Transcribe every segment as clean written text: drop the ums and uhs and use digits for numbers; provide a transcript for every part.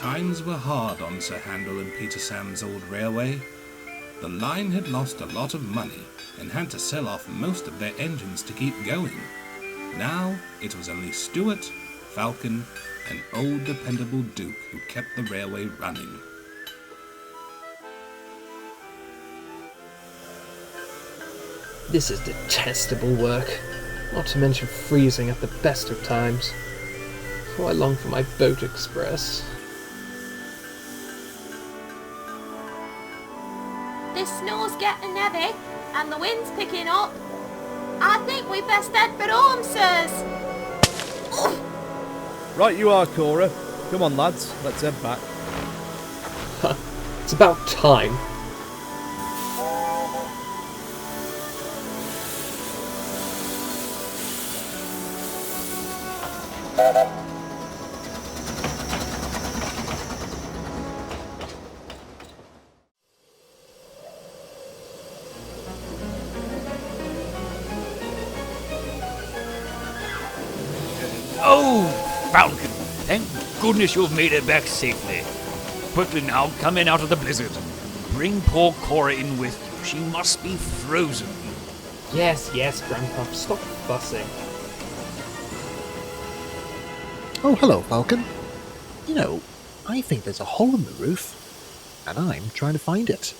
Times were hard on Sir Handel and Peter Sam's old railway. The line had lost a lot of money and had to sell off most of their engines to keep going. Now it was only Stuart, Falcon, and old dependable Duke who kept the railway running. This is detestable work, not to mention freezing at the best of times. How I long for my boat express. This snow's getting heavy, and the wind's picking up. I think we best head for home, sirs. Right you are, Cora. Come on, lads, let's head back. It's about time. Oh, Falcon, thank goodness you've made it back safely. Quickly now, come in out of the blizzard. Bring poor Cora in with you. She must be frozen. Yes, Grandpa, stop fussing. Oh, hello, Falcon. You know, I think there's a hole in the roof, and I'm trying to find it.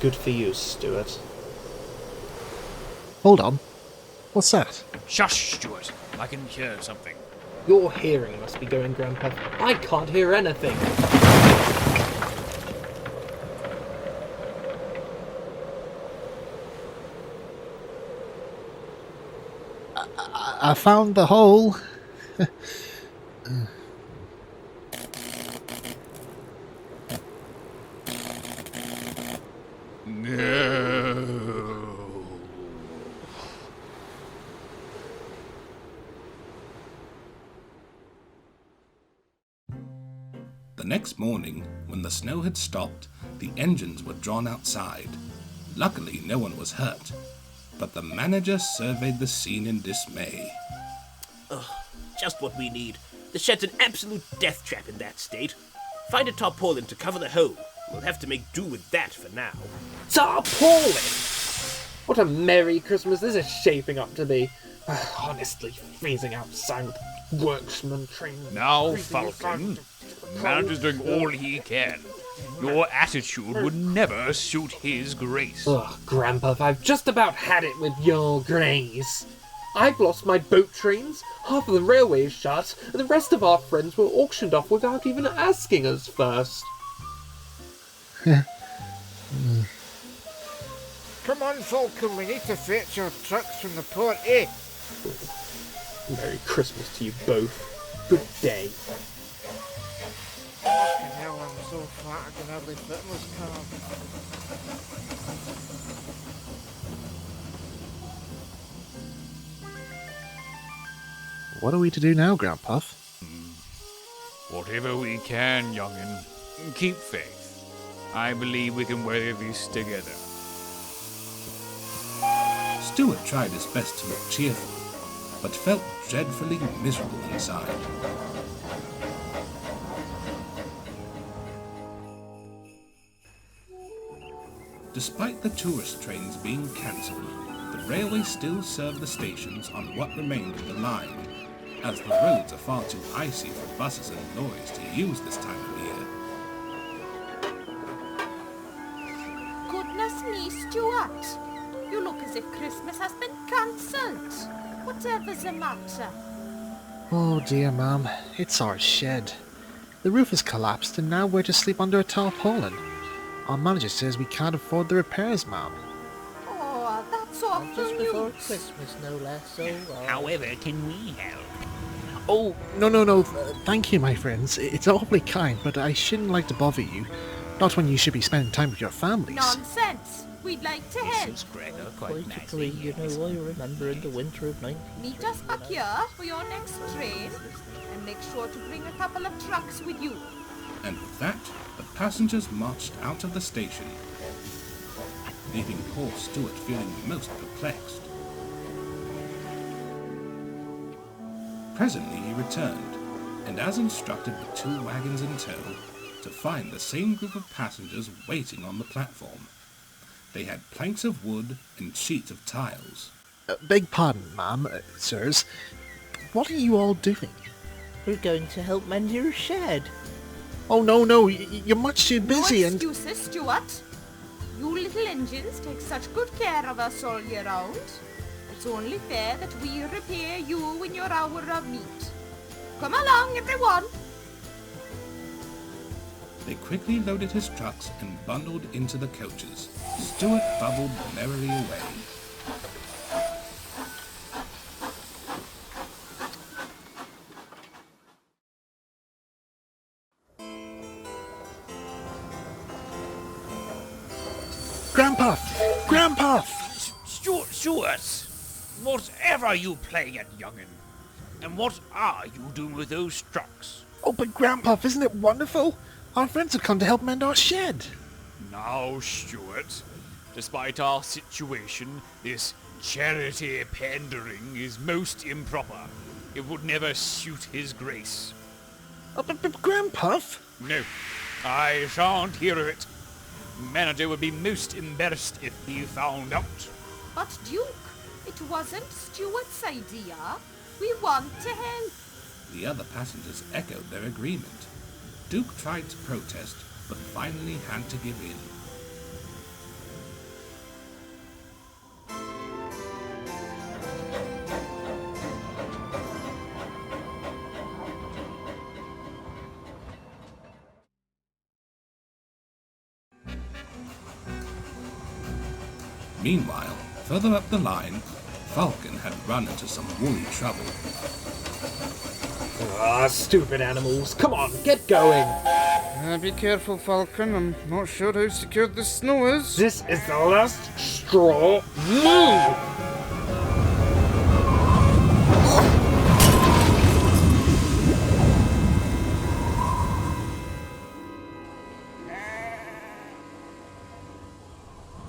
Good for you, Stuart. Hold on. What's that? Shush, Stuart. I can hear something. Your hearing must be going, Grandpa. I can't hear anything. I found the hole. No. The next morning, when the snow had stopped, the engines were drawn outside. Luckily, no one was hurt, but the manager surveyed the scene in dismay. Just what we need. The shed's an absolute death trap in that state. Find a tarpaulin to cover the hole. We'll have to make do with that for now. Tarpaulin! What a merry Christmas this is shaping up to be. Honestly, freezing outside with workmen trained. Now, Falcon, the manager's doing all he can. Your attitude would never suit his grace. Ugh, Grandpa, I've just about had it with your grace. I've lost my boat trains, half of the railway is shut, and the rest of our friends were auctioned off without even asking us first. Come on, Falcon, we need to fetch our trucks from the port, eh? Merry Christmas to you both. Good day. Fucking hell, I'm so fat I can hardly fit in this car. What are we to do now, Grandpa? Whatever we can, young'un. Keep faith. I believe we can weather this together. Stuart tried his best to look cheerful, but felt dreadfully miserable inside. Despite the tourist trains being cancelled, the railway still served the stations on what remained of the line, as the roads are far too icy for buses and lorries to use this time of year. Goodness me, Stuart. You look as if Christmas has been cancelled. Whatever's the matter? Oh dear, Ma'am. It's our shed. The roof has collapsed and now we're to sleep under a tarpaulin. Our manager says we can't afford the repairs, Ma'am. Oh, that's awful Just before news. Christmas, no less, so... However, can we help? Oh, no. Thank you, my friends. It's awfully kind, but I shouldn't like to bother you. Not when you should be spending time with your families. Nonsense. We'd like to help. Mrs. Gregor Quite nicely, you know, I remember in the winter of 19... Meet us back here for your next train, and make sure to bring a couple of trucks with you. And with that, the passengers marched out of the station, leaving poor Stuart feeling most perplexed. Presently he returned, and as instructed with 2 wagons in tow, to find the same group of passengers waiting on the platform. They had planks of wood and sheets of tiles. Beg pardon, ma'am, sirs. What are you all doing? We're going to help mend your shed. Oh, no, you're much too busy No and... excuses, Stuart. You little engines take such good care of us all year round. It's only fair that we repair you in your hour of need. Come along, everyone. They quickly loaded his trucks and bundled into the coaches. Stuart bubbled merrily away. Grandpa! Stuart! Whatever are you playing at, young'un? And what are you doing with those trucks? Oh, but Grandpa, isn't it wonderful? Our friends have come to help mend our shed. Now, Stuart, despite our situation, this charity pandering is most improper. It would never suit his grace. Oh, but Grandpa? No, I shan't hear of it. Manager would be most embarrassed if he found out. But Duke, it wasn't Stuart's idea. We want to help. The other passengers echoed their agreement. Duke tried to protest, but finally had to give in. Meanwhile, further up the line, Falcon had run into some woolly trouble. Ah, stupid animals. Come on, get going. Be careful, Falcon. I'm not sure how secure the snow is. This is the last straw. Move!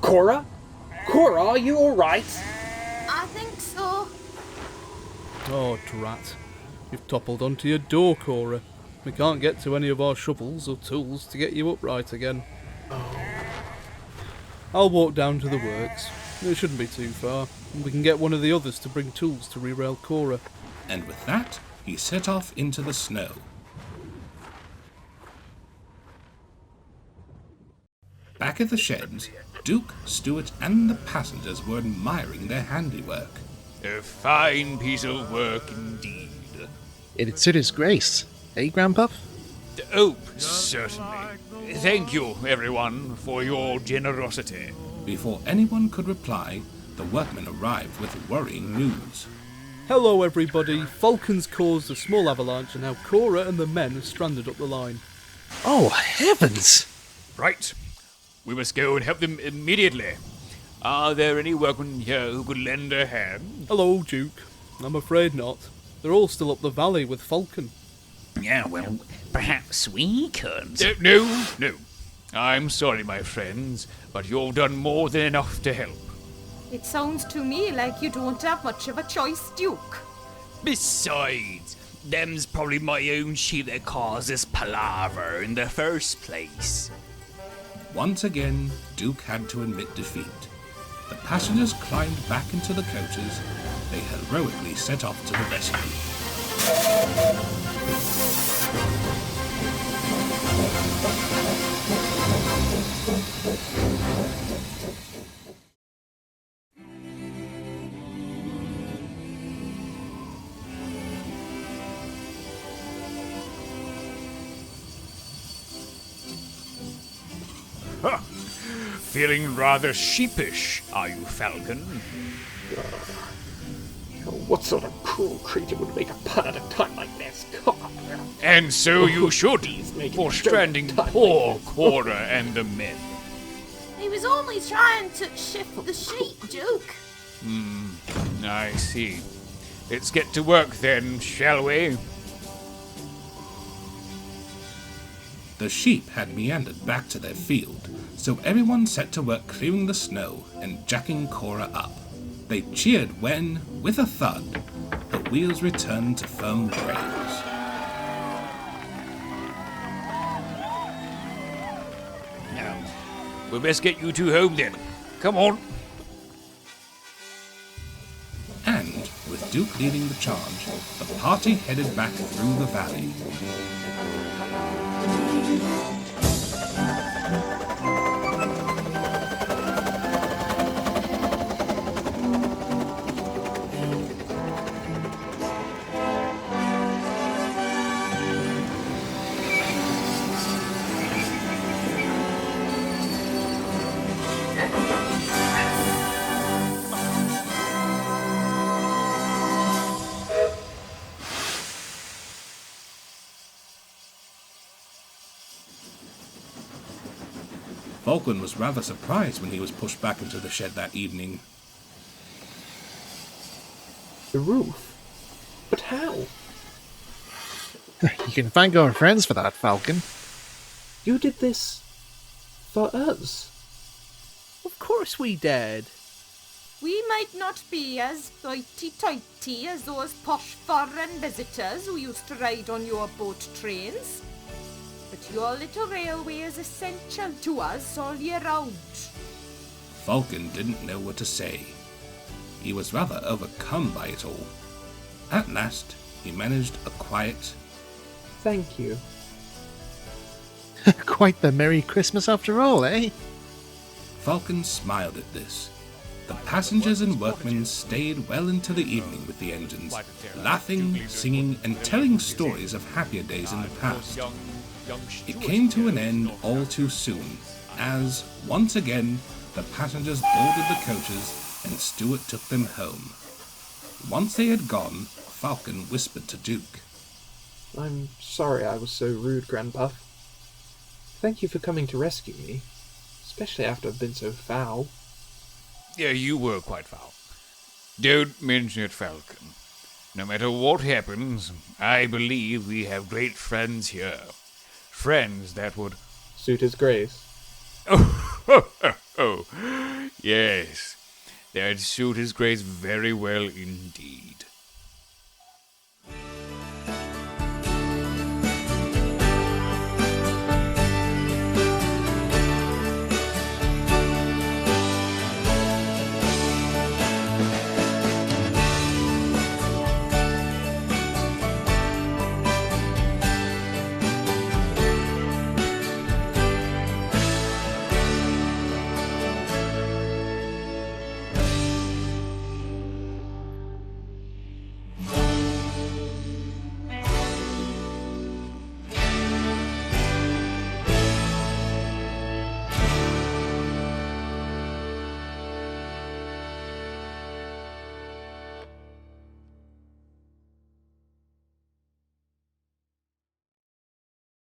Cora? Cora, are you alright? I think so. Oh, drat. You've toppled onto your door, Cora. We can't get to any of our shovels or tools to get you upright again. I'll walk down to the works. It shouldn't be too far, and we can get one of the others to bring tools to re-rail Cora. And with that, he set off into the snow. Back at the sheds, Duke, Stuart, and the passengers were admiring their handiwork. A fine piece of work indeed. It'd suit his grace. Eh, Grandpa? Oh, certainly. Thank you, everyone, for your generosity. Before anyone could reply, the workmen arrived with worrying news. Hello, everybody. Falcon's caused a small avalanche, and now Cora and the men are stranded up the line. Oh, heavens! Right. We must go and help them immediately. Are there any workmen here who could lend a hand? Hello, Duke. I'm afraid not. They're all still up the valley with Falcon. Yeah, well, perhaps we could. No. I'm sorry, my friends, but you've done more than enough to help. It sounds to me like you don't have much of a choice, Duke. Besides, them's probably my own sheep that caused this palaver in the first place. Once again, Duke had to admit defeat. The passengers climbed back into the coaches. They heroically set off to the rescue. Huh. Feeling rather sheepish, are you, Falcon? What sort of cruel creature would make a pun at a time like this? Come on. And so you should, making for a joke stranding at a time poor like this. Cora and the men. He was only trying to shift the sheep, Duke. I see. Let's get to work then, shall we? The sheep had meandered back to their field, so everyone set to work clearing the snow and jacking Cora up. They cheered when, with a thud, the wheels returned to firm graves. We'll best get you two home then. Come on. And, with Duke leading the charge, the party headed back through the valley. Falcon was rather surprised when he was pushed back into the shed that evening. The roof? But how? You can thank our friends for that, Falcon. You did this for us. Of course we did. We might not be as hoity-toity as those posh foreign visitors who used to ride on your boat trains, but your little railway is essential to us all year round. Falcon didn't know what to say. He was rather overcome by it all. At last, he managed a quiet, Thank you. Quite the Merry Christmas after all, eh? Falcon smiled at this. The passengers and workmen stayed well into the evening with the engines, laughing, singing, and telling stories of happier days in the past. It came to an end all too soon, as, once again, the passengers boarded the coaches and Stuart took them home. Once they had gone, Falcon whispered to Duke. I'm sorry I was so rude, Grandpa. Thank you for coming to rescue me, especially after I've been so foul. Yeah, you were quite foul. Don't mention it, Falcon. No matter what happens, I believe we have great friends here. Friends that would... Suit his grace. Oh, yes. That'd suit his grace very well indeed.